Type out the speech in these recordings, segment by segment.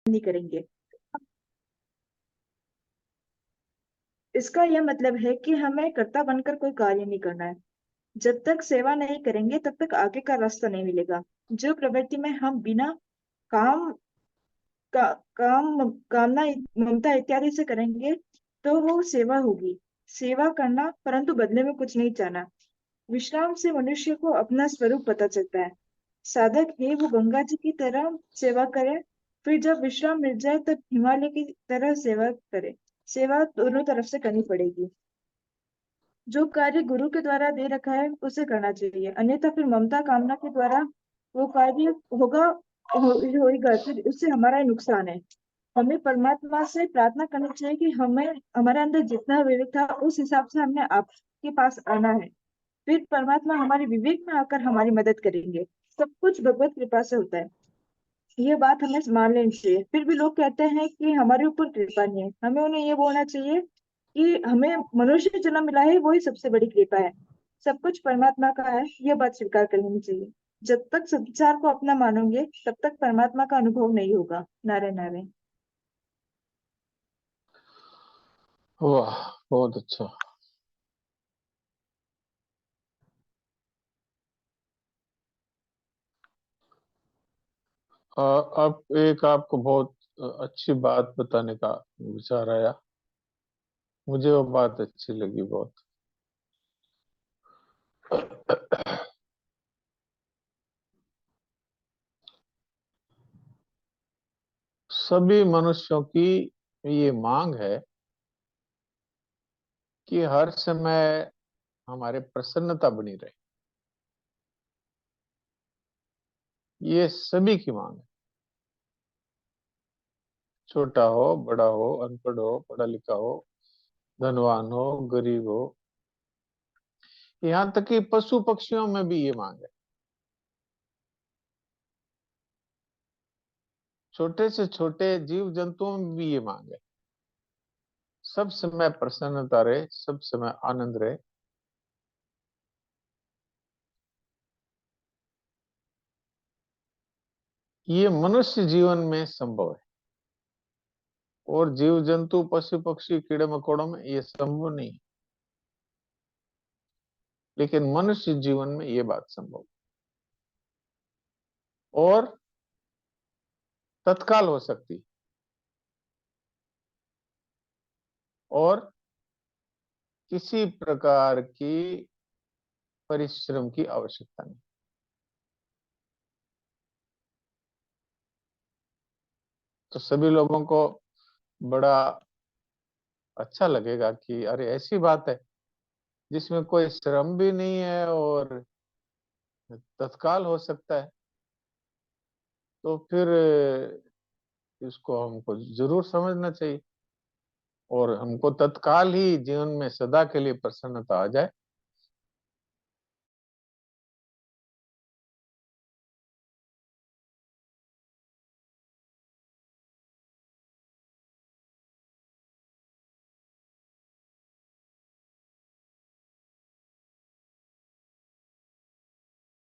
नहीं करेंगे। इसका यह मतलब है कि हमें कर्ता बनकर कोई कार्य नहीं करना है। जब तक सेवा नहीं करेंगे तब तक आगे का रास्ता नहीं मिलेगा। जो प्रवृत्ति में हम बिना काम काम कामना ममता इत्यादि से करेंगे तो वो सेवा होगी। सेवा करना परंतु बदले में कुछ नहीं चाहना। विश्राम से मनुष्य को अपना स्वरूप पता चलता है। साधक है वो गंगा जी की तरह सेवा करे, फिर जब विश्राम मिल जाए तब हिमालय की तरह सेवा करे। सेवा दोनों तरफ से करनी पड़ेगी। जो कार्य गुरु के द्वारा दे रखा है उसे करना चाहिए, अन्यथा फिर ममता कामना के द्वारा वो कार्य होगा होगा, फिर उससे हमारा ही नुकसान है। हमें परमात्मा से प्रार्थना करनी चाहिए कि हमें हमारे अंदर जितना विवेक था उस हिसाब से हमने आपके पास आना है। फिर परमात्मा हमारे विवेक में आकर हमारी मदद करेंगे। सब कुछ भगवत कृपा से होता है। ये बात हमें मान लेनी चाहिए। फिर भी लोग कहते हैं कि हमारे ऊपर कृपा नहीं है। हमें उन्हें ये बोलना चाहिए कि हमें मनुष्य जन्म मिला है वही सबसे बड़ी कृपा है। सब कुछ परमात्मा का है, यह बात स्वीकार कर लेनी चाहिए। जब तक संसार को अपना मानोगे तब तक परमात्मा का अनुभव नहीं होगा। नारायण नारायण। वाह, बहुत अच्छा। अब एक आपको बहुत अच्छी बात बताने का विचार आया। मुझे वो बात अच्छी लगी बहुत। सभी मनुष्यों की ये मांग है कि हर समय हमारे प्रसन्नता बनी रहे। ये सभी की मांग है, छोटा हो बड़ा हो, अनपढ़ हो पढ़ा लिखा हो, धनवान हो गरीब हो, यहाँ तक कि पशु पक्षियों में भी ये मांग है। छोटे से छोटे जीव जंतुओं में भी ये मांग है। सब समय प्रसन्नता रहे, सब समय आनंद रहे। ये मनुष्य जीवन में संभव है, और जीव जंतु पशु पक्षी कीड़े मकोड़ों में ये संभव नहीं है। लेकिन मनुष्य जीवन में ये बात संभव है, और तत्काल हो सकती है, और किसी प्रकार की परिश्रम की आवश्यकता नहीं। तो सभी लोगों को बड़ा अच्छा लगेगा कि अरे ऐसी बात है जिसमें कोई श्रम भी नहीं है और तत्काल हो सकता है। तो फिर इसको हमको जरूर समझना चाहिए, और हमको तत्काल ही जीवन में सदा के लिए प्रसन्नता आ जाए।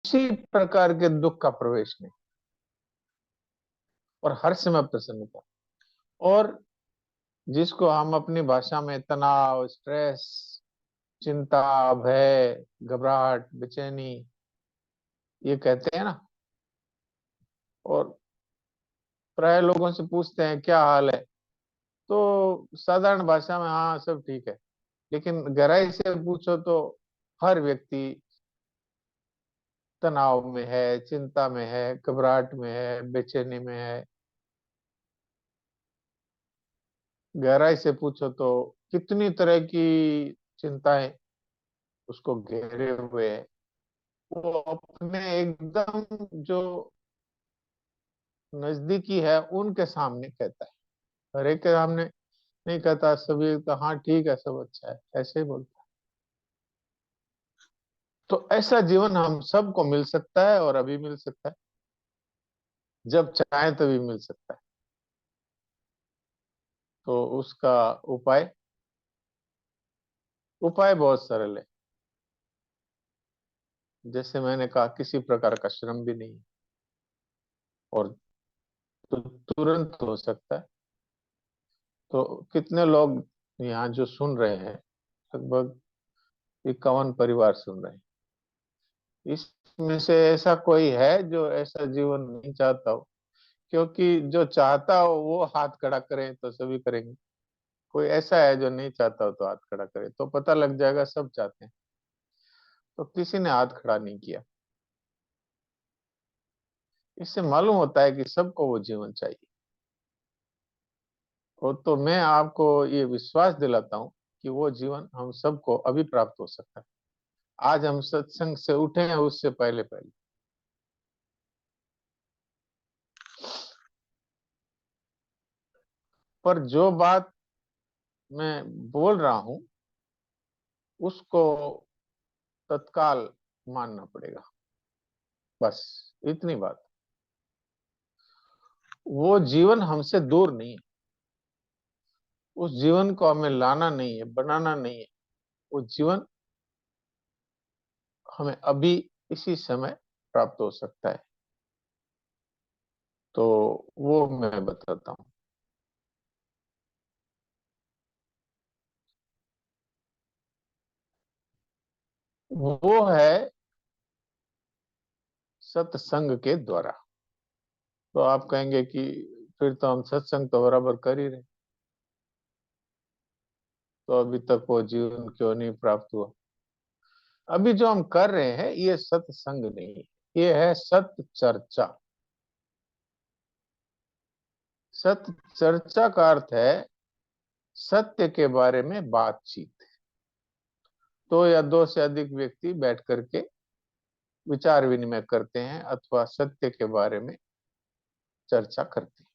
किसी प्रकार के दुख का प्रवेश नहीं, और हर समय प्रसन्नता। और जिसको हम अपनी भाषा में तनाव, स्ट्रेस, चिंता, भय, घबराहट, बेचैनी ये कहते हैं ना, और प्राय लोगों से पूछते हैं क्या हाल है, तो साधारण भाषा में हाँ सब ठीक है। लेकिन गहराई से पूछो तो हर व्यक्ति तनाव में है, चिंता में है, घबराहट में है, बेचैनी में है। गहराई से पूछो तो कितनी तरह की चिंताएं उसको घेरे हुए है। वो अपने एकदम जो नजदीकी है उनके सामने कहता है, हर एक के सामने नहीं कहता। सभी तो हाँ ठीक है, सब अच्छा है, ऐसे ही बोलता है। तो ऐसा जीवन हम सबको मिल सकता है, और अभी मिल सकता है, जब चाहे तभी मिल सकता है। तो उसका उपाय उपाय बहुत सरल है। जैसे मैंने कहा, किसी प्रकार का श्रम भी नहीं, और तो तुरंत हो सकता है। तो कितने लोग यहाँ जो सुन रहे हैं, लगभग 51 परिवार सुन रहे हैं, इसमें से ऐसा कोई है जो ऐसा जीवन नहीं चाहता हो? क्योंकि जो चाहता हो वो हाथ खड़ा करे तो सभी करेंगे। कोई ऐसा है जो नहीं चाहता हो तो हाथ खड़ा करे, तो पता लग जाएगा सब चाहते हैं। तो किसी ने हाथ खड़ा नहीं किया। इससे मालूम होता है कि सबको वो जीवन चाहिए। और तो मैं आपको ये विश्वास दिलाता हूँ कि वो जीवन हम सबको अभी प्राप्त हो सकता है। आज हम सत्संग से उठे हैं उससे पहले पहले। पर जो बात मैं बोल रहा हूं उसको तत्काल मानना पड़ेगा। बस इतनी बात। वो जीवन हमसे दूर नहीं है। उस जीवन को हमें लाना नहीं है, बनाना नहीं है। वो जीवन हमें अभी इसी समय प्राप्त हो सकता है। तो वो मैं बताता हूँ। वो है सत्संग के द्वारा। तो आप कहेंगे कि फिर तो हम सत्संग तो बराबर कर ही रहे, तो अभी तक वो जीवन क्यों नहीं प्राप्त हुआ? अभी जो हम कर रहे हैं ये सत्संग नहीं है, ये है सत्य चर्चा। सत्य चर्चा का अर्थ है सत्य के बारे में बातचीत। दो या दो से अधिक व्यक्ति बैठ करके विचार विनिमय करते हैं अथवा सत्य के बारे में चर्चा करते हैं।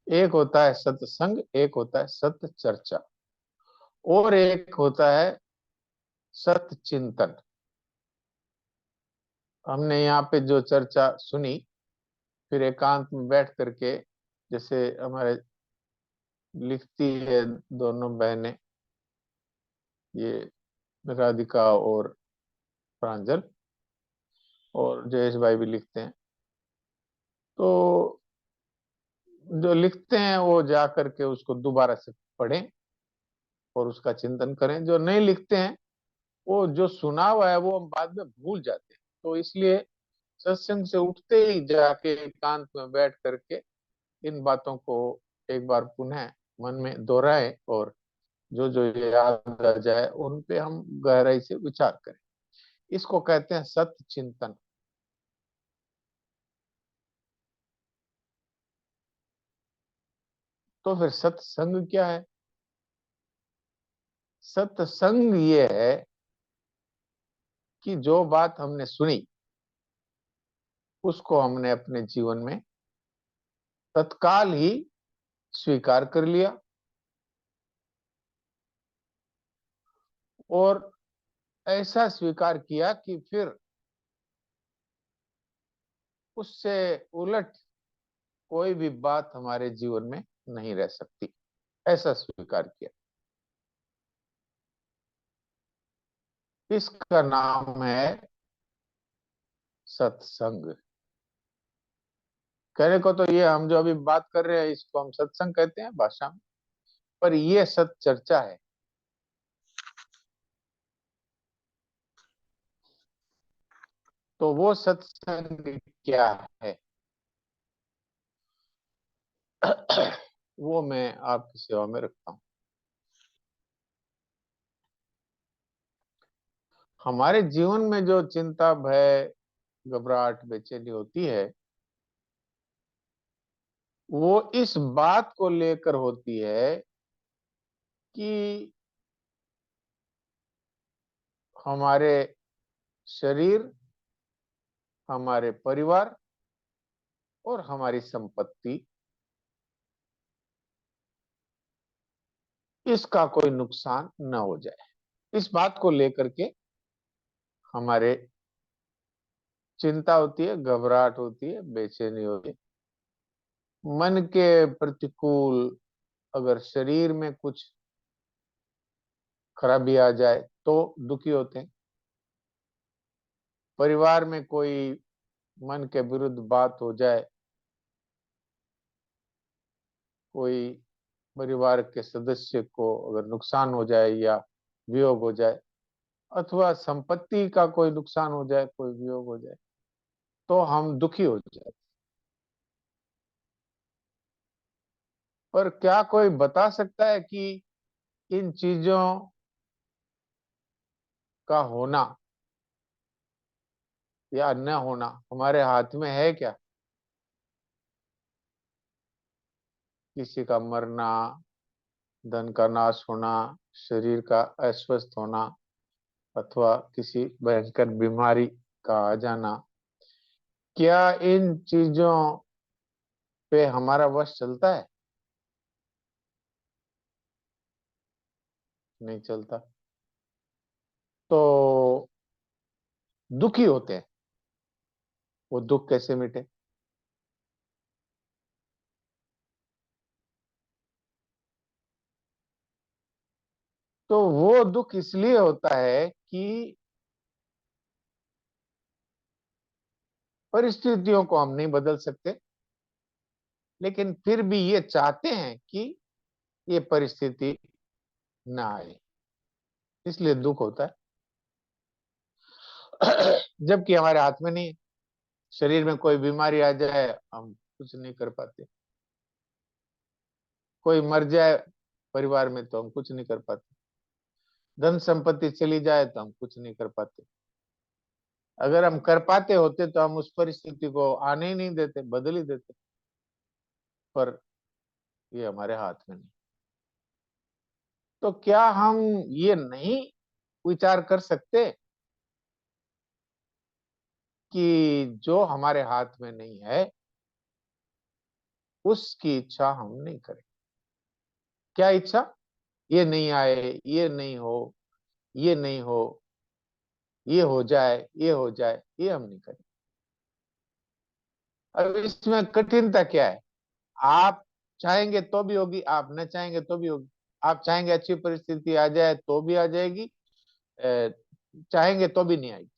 एक होता है सत्संग, एक होता है सत्य चर्चा, और एक होता है सत्य चिंतन। हमने यहाँ पे जो चर्चा सुनी, फिर एकांत में बैठ करके, जैसे हमारे लिखती है दोनों बहनें, ये राधिका और प्रांजल, और जयेश भाई भी लिखते हैं। तो जो लिखते हैं वो जा करके उसको दोबारा से पढ़ें और उसका चिंतन करें। जो नहीं लिखते हैं वो जो सुना हुआ है वो हम बाद में भूल जाते हैं। तो इसलिए सत्संग से उठते ही जाके एकांत में बैठ करके इन बातों को एक बार पुनः मन में दोहराएं, और जो जो याद आ जाए उन पे हम गहराई से विचार करें। इसको कहते हैं सत्य चिंतन। तो फिर सत्संग क्या है? सत्संग ये है कि जो बात हमने सुनी उसको हमने अपने जीवन में तत्काल ही स्वीकार कर लिया, और ऐसा स्वीकार किया कि फिर उससे उलट कोई भी बात हमारे जीवन में नहीं रह सकती। ऐसा स्वीकार किया। इसका नाम है सत्संग। कहने को तो ये हम जो अभी बात कर रहे हैं इसको हम सत्संग कहते हैं भाषा में, पर ये सत चर्चा है। तो वो सत्संग क्या है? वो मैं आपकी सेवा में रखता हूँ। हमारे जीवन में जो चिंता, भय, घबराहट, बेचैनी होती है वो इस बात को लेकर होती है कि हमारे शरीर, हमारे परिवार और हमारी संपत्ति, इसका कोई नुकसान न हो जाए। इस बात को लेकर के हमारे चिंता होती है, घबराहट होती है, बेचैनी होती है। मन के प्रतिकूल अगर शरीर में कुछ खराबी आ जाए तो दुखी होते हैं। परिवार में कोई मन के विरुद्ध बात हो जाए, कोई परिवार के सदस्य को अगर नुकसान हो जाए या वियोग हो जाए, अथवा संपत्ति का कोई नुकसान हो जाए, कोई वियोग हो जाए, तो हम दुखी हो जाए। पर क्या कोई बता सकता है कि इन चीजों का होना या न होना हमारे हाथ में है क्या? किसी का मरना, धन का नाश होना, शरीर का अस्वस्थ होना, अथवा किसी भयंकर बीमारी का आ जाना, क्या इन चीजों पे हमारा वश चलता है? नहीं चलता। तो दुखी होते हैं, वो दुख कैसे मिटे? तो वो दुख इसलिए होता है कि परिस्थितियों को हम नहीं बदल सकते, लेकिन फिर भी ये चाहते हैं कि ये परिस्थिति ना आए, इसलिए दुख होता है। जबकि हमारे हाथ में नहीं है। शरीर में कोई बीमारी आ जाए, हम कुछ नहीं कर पाते। कोई मर जाए परिवार में, तो हम कुछ नहीं कर पाते। धन संपत्ति चली जाए तो हम कुछ नहीं कर पाते। अगर हम कर पाते होते तो हम उस परिस्थिति को आने ही नहीं देते, बदल ही देते। पर ये हमारे हाथ में नहीं। तो क्या हम ये नहीं विचार कर सकते कि जो हमारे हाथ में नहीं है उसकी इच्छा हम नहीं करें? क्या इच्छा? ये नहीं आए, ये नहीं हो, ये नहीं हो, ये हो जाए, ये हो जाए, ये हम नहीं करें। अब इसमें कठिनता क्या है? आप चाहेंगे तो भी होगी, आप न चाहेंगे तो भी होगी। आप चाहेंगे अच्छी परिस्थिति आ जाए तो भी आ जाएगी, चाहेंगे तो भी नहीं आएगी,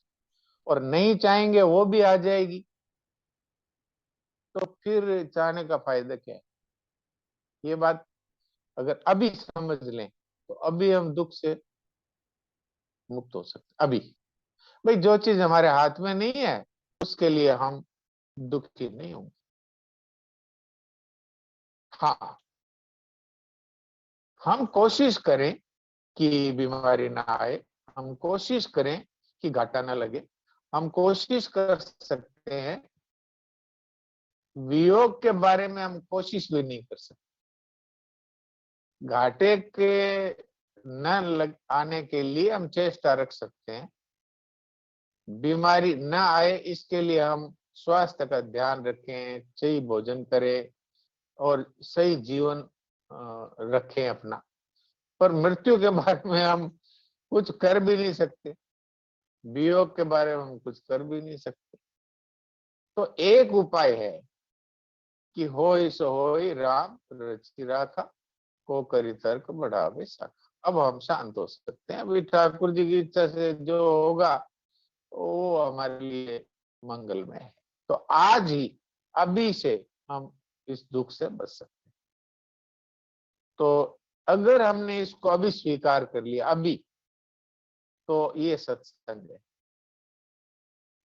और नहीं चाहेंगे वो भी आ जाएगी। तो फिर चाहने का फायदा क्या है? ये बात अगर अभी समझ लें तो अभी हम दुख से मुक्त हो सकते। अभी भाई, जो चीज हमारे हाथ में नहीं है उसके लिए हम दुखी नहीं होंगे। हाँ, हम कोशिश करें कि बीमारी ना आए, हम कोशिश करें कि घाटा ना लगे, हम कोशिश कर सकते हैं। वियोग के बारे में हम कोशिश भी नहीं कर सकते। घाटे के न लग आने के लिए हम चेष्टा रख सकते हैं। बीमारी न आए इसके लिए हम स्वास्थ्य का ध्यान रखें, सही भोजन करें और सही जीवन रखें अपना। पर मृत्यु के बारे में हम कुछ कर भी नहीं सकते, वियोग के बारे में हम कुछ कर भी नहीं सकते। तो एक उपाय है कि होई सो होई, राम रचि राखा, को करी तर्क बढ़ावे शाखा। अब हम शांत हो सकते हैं। अभी ठाकुर जी की इच्छा से जो होगा वो हमारे लिए मंगलमय है। तो आज ही, अभी से हम इस दुख से बच सकते हैं। तो अगर हमने इसको अभी स्वीकार कर लिया अभी, तो ये सत्संग है।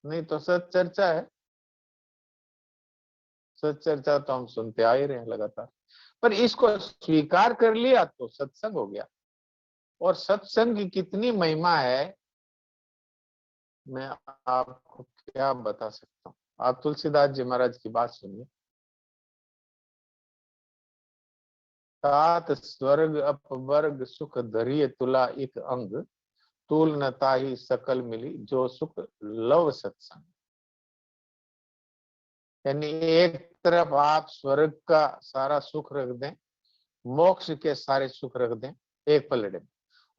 नहीं तो सत चर्चा है। सत चर्चा तो हम सुनते आ ही रहे हैं लगातार। पर इसको स्वीकार कर लिया तो सत्संग हो गया। और सत्संग की कितनी महिमा है, मैं आपको क्या बता सकता हूँ। आप तुलसीदास जी महाराज की बात सुनिए। तात स्वर्ग अपवर्ग सुख धरिय तुला एक अंग, तुल न ताहि सकल मिली जो सुख लव सत्संग। यानी एक तरफ आप स्वर्ग का सारा सुख रख दें, मोक्ष के सारे सुख रख दें एक पलड़े में,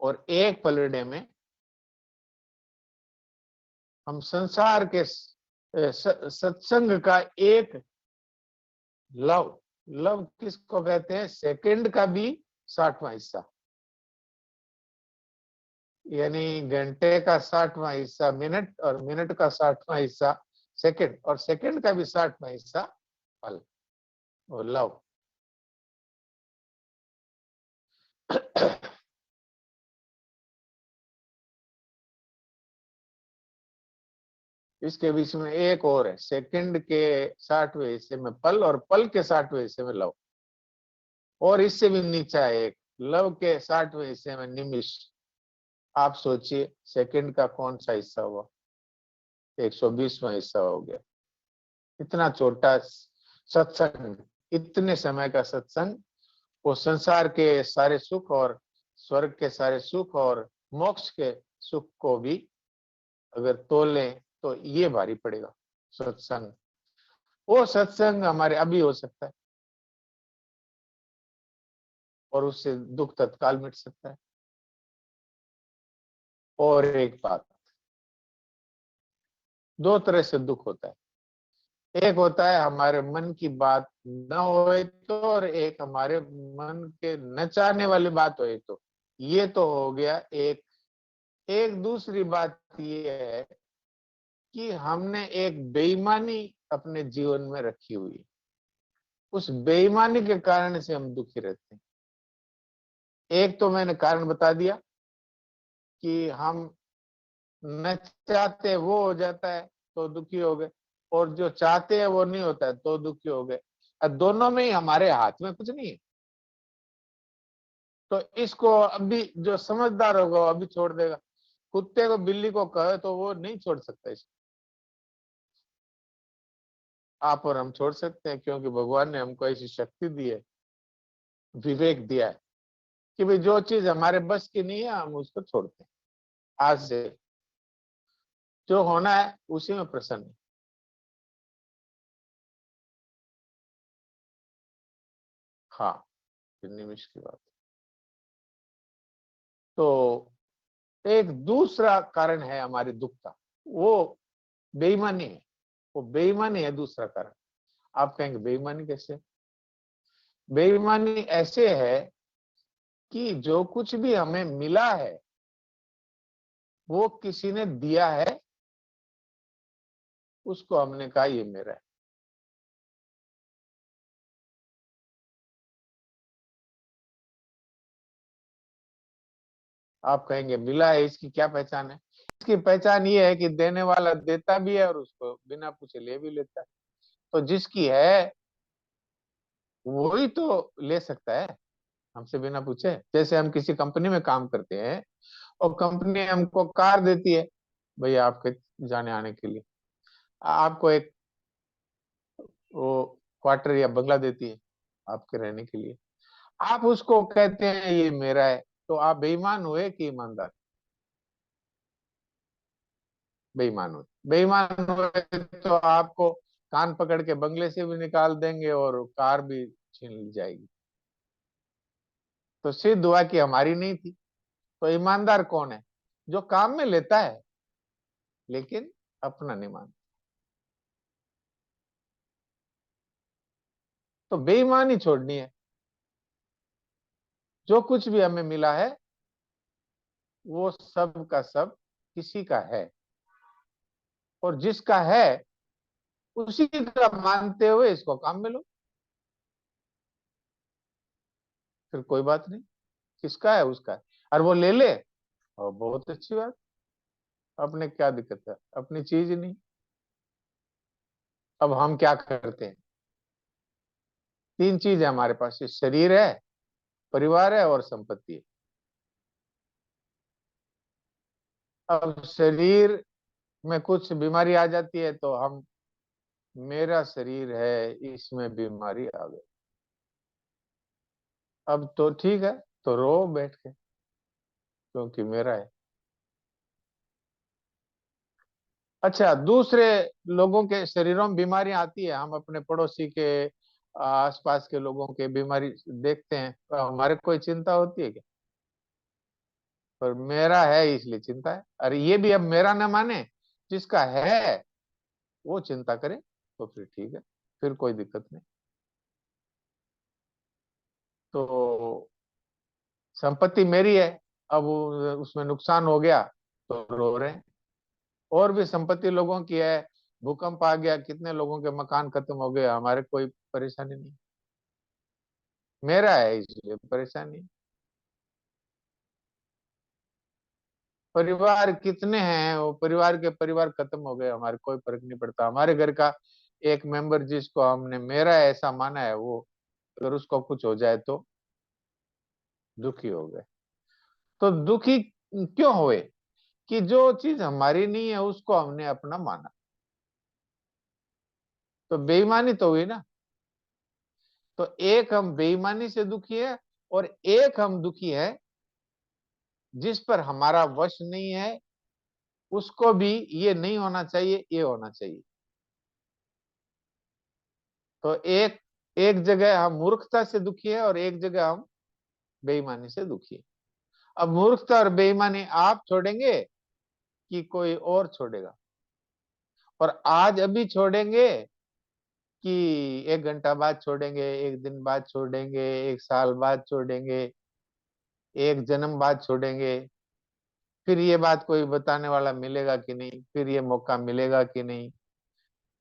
और एक पलड़े में हम संसार के सत्संग का एक लव, लव किसको कहते हैं? सेकंड का भी 60वां हिस्सा, यानी घंटे का 60वां हिस्सा मिनट, और मिनट का 60वां हिस्सा सेकंड, और सेकंड का भी 60वां हिस्सा फल और लव। इसके बीच में एक और है, सेकंड के 60वें हिस्से में पल और पल के 60वें हिस्से में लव, और इससे भी नीचा है एक, लव के 60वें हिस्से में निमिष। आप सोचिए सेकंड का कौन सा हिस्सा हुआ, 120वां हिस्सा हो गया। इतना छोटा सत्संग, इतने समय का सत्संग, वो संसार के सारे सुख और स्वर्ग के सारे सुख और मोक्ष के सुख को भी अगर तोले तो ये भारी पड़ेगा सत्संग। वो सत्संग हमारे अभी हो सकता है और उससे दुख तत्काल मिट सकता है। और एक बात, दो तरह से दुख होता है, एक होता है हमारे मन की बात न होए तो, और एक हमारे मन के न चाहने वाली बात होए तो। ये तो हो गया एक। एक दूसरी बात ये है कि हमने एक बेईमानी अपने जीवन में रखी हुई है, उस बेईमानी के कारण से हम दुखी रहते हैं। एक तो मैंने कारण बता दिया कि हम न चाहते वो हो जाता है तो दुखी हो गए, और जो चाहते हैं वो नहीं होता है तो दुखी हो गए। अब दोनों में ही हमारे हाथ में कुछ नहीं है। तो इसको अभी जो समझदार होगा वो अभी छोड़ देगा। कुत्ते को बिल्ली को कहे तो वो नहीं छोड़ सकता इसको। आप और हम छोड़ सकते हैं, क्योंकि भगवान ने हमको ऐसी शक्ति दी है, विवेक दिया है कि भाई जो चीज हमारे बस की नहीं है हम उसको छोड़ते हैं। आज से जो होना है उसी में प्रसन्न है। हाँ, ये निमिष की बात। तो एक दूसरा कारण है हमारे दुख का, वो बेईमानी है। वो बेईमानी है दूसरा कारण। आप कहेंगे बेईमानी कैसे? बेईमानी ऐसे है कि जो कुछ भी हमें मिला है वो किसी ने दिया है, उसको हमने कहा ये मेरा है। आप कहेंगे मिला है, इसकी क्या पहचान है? इसकी पहचान ये है कि देने वाला देता भी है और उसको बिना पूछे ले भी लेता है। तो जिसकी है वही तो ले सकता है हमसे बिना पूछे। जैसे हम किसी कंपनी में काम करते हैं और कंपनी हमको कार देती है भैया आपके जाने आने के लिए, आपको एक वो क्वार्टर या बंगला देती है आपके रहने के लिए, आप उसको कहते हैं ये मेरा है, तो आप बेईमान हुए कि ईमानदार? बेईमान हुए। बेईमान हुए तो आपको कान पकड़ के बंगले से भी निकाल देंगे और कार भी छीन ली जाएगी। तो सिद्ध हुआ कि हमारी नहीं थी। तो ईमानदार कौन है? जो काम में लेता है लेकिन अपना नहीं मानता। तो बेईमानी छोड़नी है। जो कुछ भी हमें मिला है वो सब का सब किसी का है, और जिसका है उसी का मानते हुए इसको काम में लो। फिर कोई बात नहीं, किसका है उसका है, और वो ले ले और बहुत अच्छी बात। अपने क्या दिक्कत है, अपनी चीज ही नहीं। अब हम क्या करते हैं? तीन चीज है हमारे पास, ये शरीर है, परिवार है और संपत्ति है। अब शरीर में कुछ बीमारी आ जाती है तो हम, मेरा शरीर है इसमें बीमारी आ गई, अब तो ठीक है तो रो बैठ के, क्योंकि मेरा है। अच्छा, दूसरे लोगों के शरीरों में बीमारी आती है, हम अपने पड़ोसी के आसपास के लोगों के बीमारी देखते हैं तो हमारे कोई चिंता होती है क्या? पर मेरा है इसलिए चिंता है। अरे ये भी अब मेरा न माने, जिसका है वो चिंता करे तो फिर ठीक है, फिर कोई दिक्कत नहीं। तो संपत्ति मेरी है, अब उसमें नुकसान हो गया तो रो रहे हैं। और भी संपत्ति लोगों की है, भूकंप आ गया, कितने लोगों के मकान खत्म हो गए, हमारे कोई परेशानी नहीं। मेरा है इसलिए परेशानी। परिवार कितने हैं, वो परिवार के परिवार खत्म हो गए, हमारे कोई फर्क नहीं पड़ता। हमारे घर का एक मेंबर जिसको हमने मेरा ऐसा माना है, वो अगर उसको कुछ हो जाए तो दुखी हो गए। तो दुखी क्यों हुए? कि जो चीज हमारी नहीं है उसको हमने अपना माना, तो बेईमानी तो हुई ना। तो एक हम बेईमानी से दुखी है, और एक हम दुखी है जिस पर हमारा वश नहीं है, उसको भी ये नहीं होना चाहिए, ये होना चाहिए। तो एक एक जगह हम मूर्खता से दुखी है, और एक जगह हम बेईमानी से दुखी है। अब मूर्खता और बेईमानी आप छोड़ेंगे कि कोई और छोड़ेगा? और आज अभी छोड़ेंगे कि 1 घंटा बाद छोड़ेंगे, 1 दिन बाद छोड़ेंगे, 1 साल बाद छोड़ेंगे, 1 जन्म बाद छोड़ेंगे? फिर ये बात कोई बताने वाला मिलेगा कि नहीं, फिर ये मौका मिलेगा कि नहीं?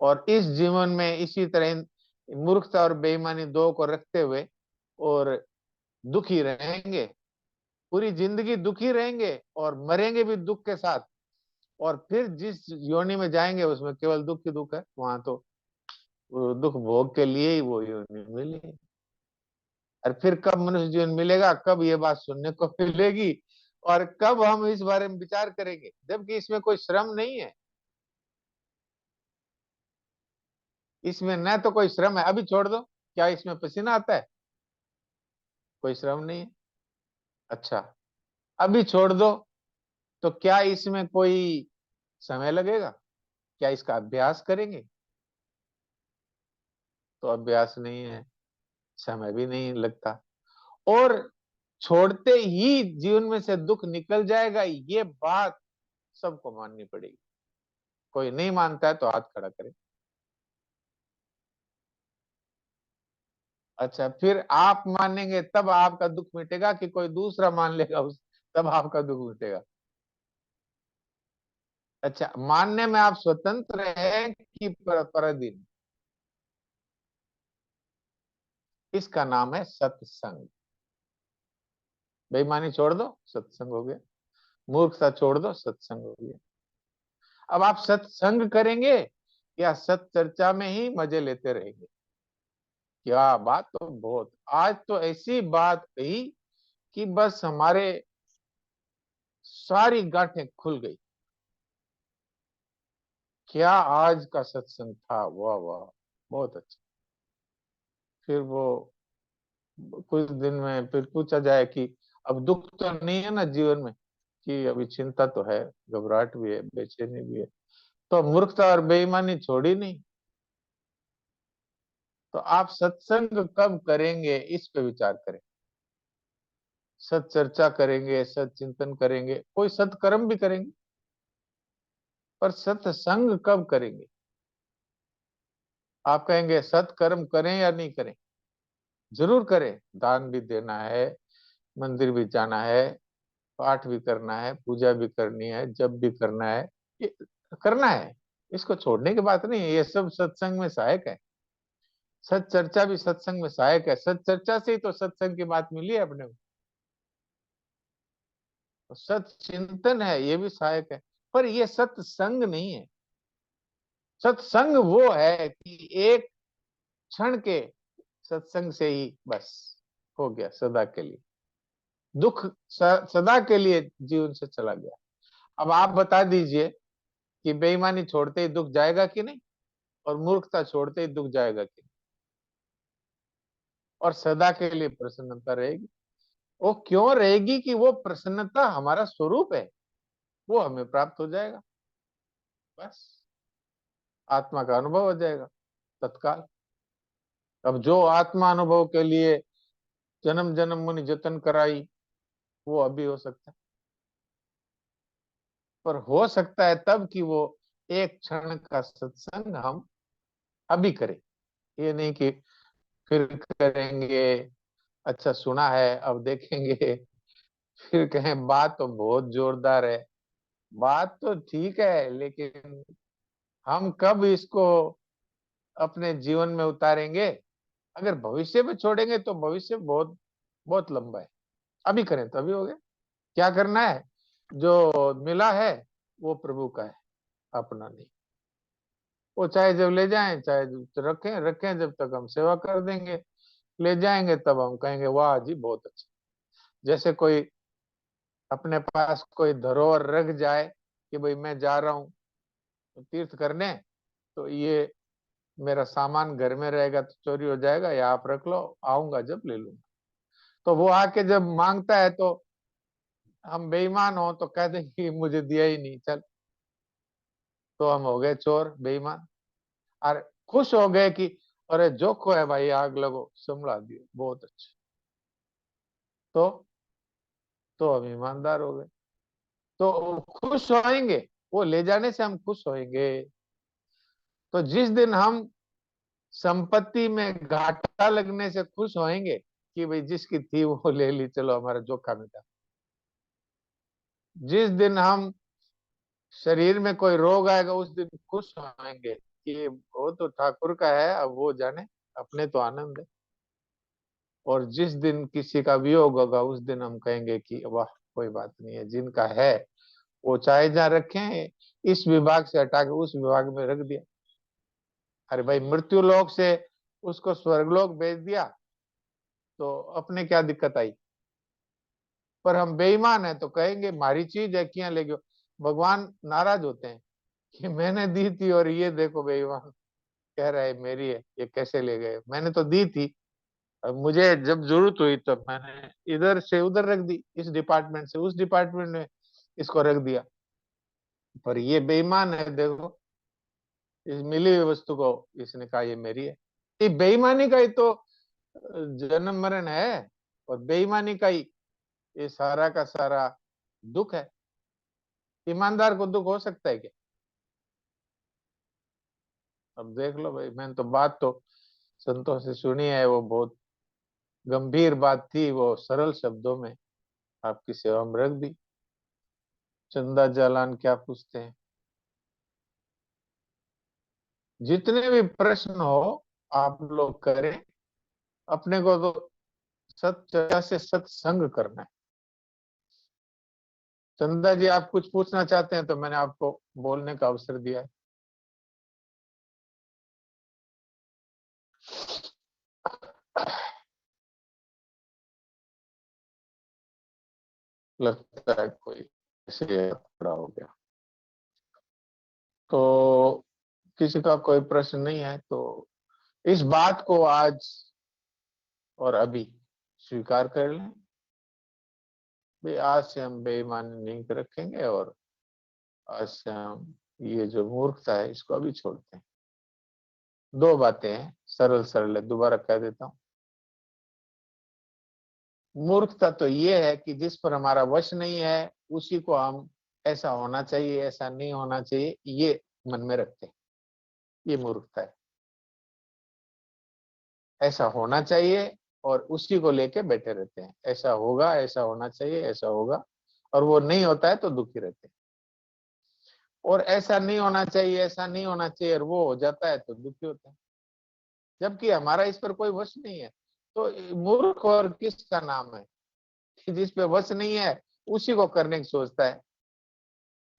और इस जीवन में इसी तरह मूर्खता और बेईमानी दो को रखते हुए और दुखी रहेंगे, पूरी जिंदगी दुखी रहेंगे, और मरेंगे भी दुख के साथ। और फिर जिस योनि में जाएंगे उसमें केवल दुख ही दुख है, वहां तो वो दुख भोग के लिए ही वो योनि मिली। और फिर कब मनुष्य जीवन मिलेगा, कब ये बात सुनने को मिलेगी, और कब हम इस बारे में विचार करेंगे, जबकि इसमें कोई श्रम नहीं है। इसमें न तो कोई श्रम है, अभी छोड़ दो, क्या इसमें पसीना आता है? कोई श्रम नहीं है। अच्छा, अभी छोड़ दो, तो क्या इसमें कोई समय लगेगा? क्या इसका अभ्यास करेंगे? तो अभ्यास नहीं है, समय भी नहीं लगता। और छोड़ते ही जीवन में से दुख निकल जाएगा, ये बात सबको माननी पड़ेगी। कोई नहीं मानता है तो हाथ खड़ा करे। अच्छा, फिर आप मानेंगे तब आपका दुख मिटेगा, कि कोई दूसरा मान लेगा उस तब आपका दुख मिटेगा? अच्छा, मानने में आप स्वतंत्र हैं कि पराधीन? इसका नाम है सत्संग। बेईमानी छोड़ दो, सत्संग हो गया। मूर्खता छोड़ दो, सत्संग हो गया। अब आप सत्संग करेंगे या सत चर्चा में ही मजे लेते रहेंगे? क्या बात, तो बहुत आज तो ऐसी बात कही कि बस हमारे सारी गांठें खुल गई। क्या आज का सत्संग था, वाह वाह, बहुत अच्छा। फिर वो कुछ दिन में फिर पूछा जाए कि अब दुख तो नहीं है ना जीवन में, कि अभी चिंता तो है, घबराहट भी है, बेचैनी भी है, तो मूर्खता और बेईमानी छोड़ी नहीं। तो आप सत्संग कब करेंगे, इस पे विचार करें। सत चर्चा करेंगे, सत चिंतन करेंगे, कोई सत्कर्म भी करेंगे, पर सत्संग कब करेंगे? आप कहेंगे सत्कर्म करें या नहीं करें? जरूर करें, दान भी देना है, मंदिर भी जाना है, पाठ भी करना है, पूजा भी करनी है, जप भी करना है, ये करना है। इसको छोड़ने की बात नहीं है, ये सब सत्संग में सहायक है। सत चर्चा भी सत्संग में सहायक है, सत चर्चा से ही तो सत्संग की बात मिली है अपने को। तो सत चिंतन है, ये भी सहायक है, पर ये सत्संग नहीं है। सत्संग वो है कि एक क्षण के सत्संग से ही बस हो गया, सदा के लिए दुख सदा के लिए जीवन से चला गया। अब आप बता दीजिए कि बेईमानी छोड़ते ही दुख जाएगा कि नहीं, और मूर्खता छोड़ते ही दुख जाएगा कि नहीं, और सदा के लिए प्रसन्नता रहेगी? वो क्यों रहेगी? कि वो प्रसन्नता हमारा स्वरूप है, वो हमें प्राप्त हो जाएगा, बस आत्मा का अनुभव हो जाएगा तत्काल। अब जो आत्मा अनुभव के लिए जन्म जन्म मुनि जतन कराई, वो अभी हो सकता है, पर हो सकता है तब कि वो एक क्षण का सत्संग हम अभी करें, ये नहीं कि फिर करेंगे, अच्छा सुना है अब देखेंगे, फिर कहें बात तो बहुत जोरदार है। बात तो ठीक है, लेकिन हम कब इसको अपने जीवन में उतारेंगे? अगर भविष्य में छोड़ेंगे तो भविष्य बहुत बहुत लंबा है, अभी करें तो अभी हो गया। क्या करना है? जो मिला है वो प्रभु का है, अपना नहीं। वो चाहे जब ले जाएं, चाहे जब रखें रखें, जब तक हम सेवा कर देंगे, ले जाएंगे तब हम कहेंगे वाह जी बहुत अच्छा। जैसे कोई अपने पास कोई धरोहर रख जाए कि भाई मैं जा रहा हूँ तीर्थ करने, तो ये मेरा सामान घर में रहेगा तो चोरी हो जाएगा, या आप रख लो, आऊंगा जब ले लूंगा। तो वो आके जब मांगता है तो हम बेईमान हो तो कह देंगे कि मुझे दिया ही नहीं, चल। तो हम हो गए चोर बेईमान। और खुश हो गए कि अरे जो को है भाई, आग लगो, संभला दियो, बहुत अच्छा। तो हम ईमानदार हो गए। तो खुश होएंगे, वो ले जाने से हम खुश होएंगे। तो जिस दिन हम संपत्ति में घाटा लगने से खुश होएंगे कि भाई जिसकी थी वो ले ली, चलो हमारा जोखा मिटा। जिस दिन हम शरीर में कोई रोग आएगा उस दिन खुश होएंगे कि वो तो ठाकुर का है, अब वो जाने, अपने तो आनंद है। और जिस दिन किसी का वियोग होगा उस दिन हम कहेंगे कि वाह, कोई बात नहीं है, जिनका है वो चाहे जहाँ रखें, इस विभाग से हटा के उस विभाग में रख दिया। अरे भाई, मृत्यु लोक से उसको स्वर्गलोक भेज दिया तो अपने क्या दिक्कत आई? पर हम बेईमान है तो कहेंगे मारी चीज है, क्या ले गयो। भगवान नाराज होते हैं कि मैंने दी थी और ये देखो बेईमान कह रहा है मेरी है, ये कैसे ले गए? मैंने तो दी थी, अब मुझे जब जरूरत हुई तब मैंने इधर से उधर रख दी, इस डिपार्टमेंट से उस डिपार्टमेंट में इसको रख दिया। पर ये बेईमान है, देखो इस मिली हुई वस्तु को इसने कहा ये मेरी है। ये बेईमानी का ही तो जन्म मरण है, और बेईमानी का ही ये सारा का सारा दुख है। ईमानदार को दुख हो सकता है क्या? अब देख लो भाई, मैंने तो बात तो संतों से सुनी है, वो बहुत गंभीर बात थी, वो सरल शब्दों में आपकी सेवा में रख दी। चंदा जालान क्या पूछते हैं? जितने भी प्रश्न हो आप लोग करें, अपने को तो सत्य से सत्संग करना है। चंदा जी, आप कुछ पूछना चाहते हैं तो मैंने आपको बोलने का अवसर दिया है। लगता है कोई ऐसे खड़ा हो गया। तो किसी का कोई प्रश्न नहीं है तो इस बात को आज और अभी स्वीकार कर लें, भाई आज से हम बेईमानी नहीं रखेंगे, और आज से हम ये जो मूर्खता है इसको अभी छोड़ते हैं। दो बातें हैं, सरल सरल है, दोबारा कह देता हूँ। मूर्खता तो ये है कि जिस पर हमारा वश नहीं है उसी को हम ऐसा होना चाहिए, ऐसा नहीं होना चाहिए, ये मन में रखते हैं। ये मूर्खता है। ऐसा होना चाहिए और उसी को लेके बैठे रहते हैं, ऐसा होगा, ऐसा होना चाहिए, ऐसा होगा, और वो नहीं होता है तो दुखी रहते हैं। और ऐसा नहीं होना चाहिए, ऐसा नहीं होना चाहिए, और वो हो जाता है तो दुखी होते हैं, जबकि हमारा इस पर कोई वश नहीं है। तो मूर्ख और किसका नाम है कि जिस पे वश नहीं है उसी को करने की सोचता है,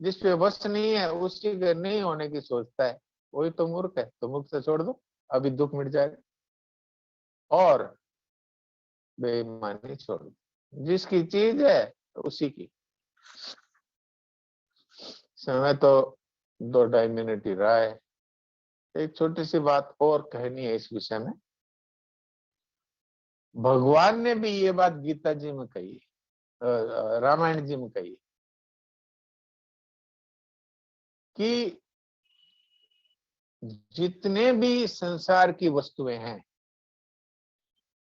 जिस पे वश नहीं है उसी के नहीं होने की सोचता है, वही तो मूर्ख है। तो मूर्ख से छोड़ दो, अभी दुख मिट जाएगा। और बेईमानी छोड़ दो, जिसकी चीज है उसी की। समय तो 2-2.5 मिनट ही रहा है। एक छोटी सी बात और कहनी है इस विषय में। भगवान ने भी ये बात गीता जी में कही है, रामायण जी में कही है कि जितने भी संसार की वस्तुएं हैं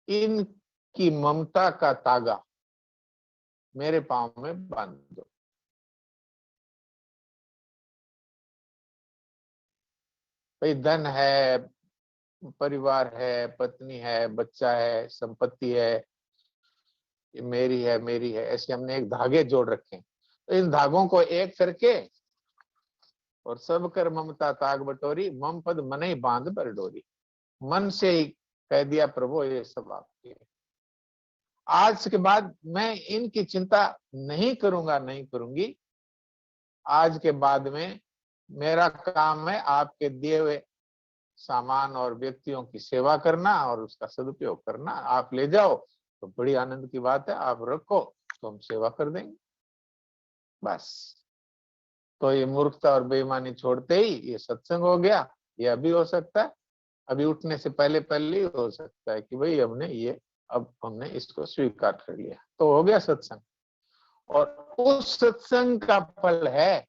इनकी ममता का तागा मेरे पांव में बांध दो। भाई धन है, परिवार है, पत्नी है, बच्चा है, संपत्ति है, ये मेरी है, मेरी है, ऐसे हमने एक धागे जोड़ रखे हैं। तो इन धागों को एक करके और सब कर ममता ताग बटोरी, मम पद मन ही बांध पर डोरी। मन से ही कह दिया प्रभु ये सब आपके, आज के बाद मैं इनकी चिंता नहीं करूंगा, नहीं करूंगी। आज के बाद में मेरा काम है आपके दिए हुए सामान और व्यक्तियों की सेवा करना और उसका सदुपयोग करना। आप ले जाओ तो बड़ी आनंद की बात है, आप रखो तो हम सेवा कर देंगे, बस। तो ये मूर्खता और बेईमानी छोड़ते ही ये सत्संग हो गया। ये अभी हो सकता है, अभी उठने से पहले पहले ही हो सकता है कि भाई हमने ये, अब हमने इसको स्वीकार कर लिया, तो हो गया सत्संग। और उस सत्संग का फल है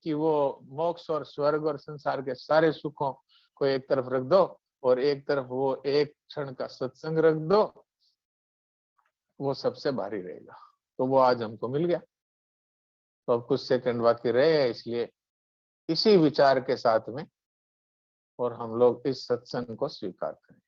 कि वो मोक्ष और स्वर्ग और संसार के सारे सुखों को एक तरफ रख दो और एक तरफ वो एक क्षण का सत्संग रख दो, वो सबसे भारी रहेगा। तो वो आज हमको मिल गया। तो अब कुछ सेकंड बाकी रहे हैं, इसलिए इसी विचार के साथ में और हम लोग इस सत्संग को स्वीकार करें।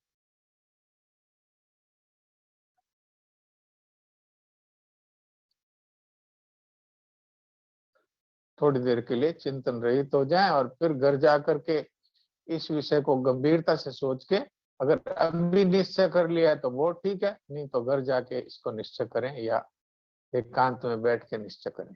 थोड़ी देर के लिए चिंतन रहित हो जाएं और फिर घर जाकर के इस विषय को गंभीरता से सोच के, अगर अभी निश्चय कर लिया है तो वो ठीक है, नहीं तो घर जाके इसको निश्चय करें या एकांत में बैठ के निश्चय करें।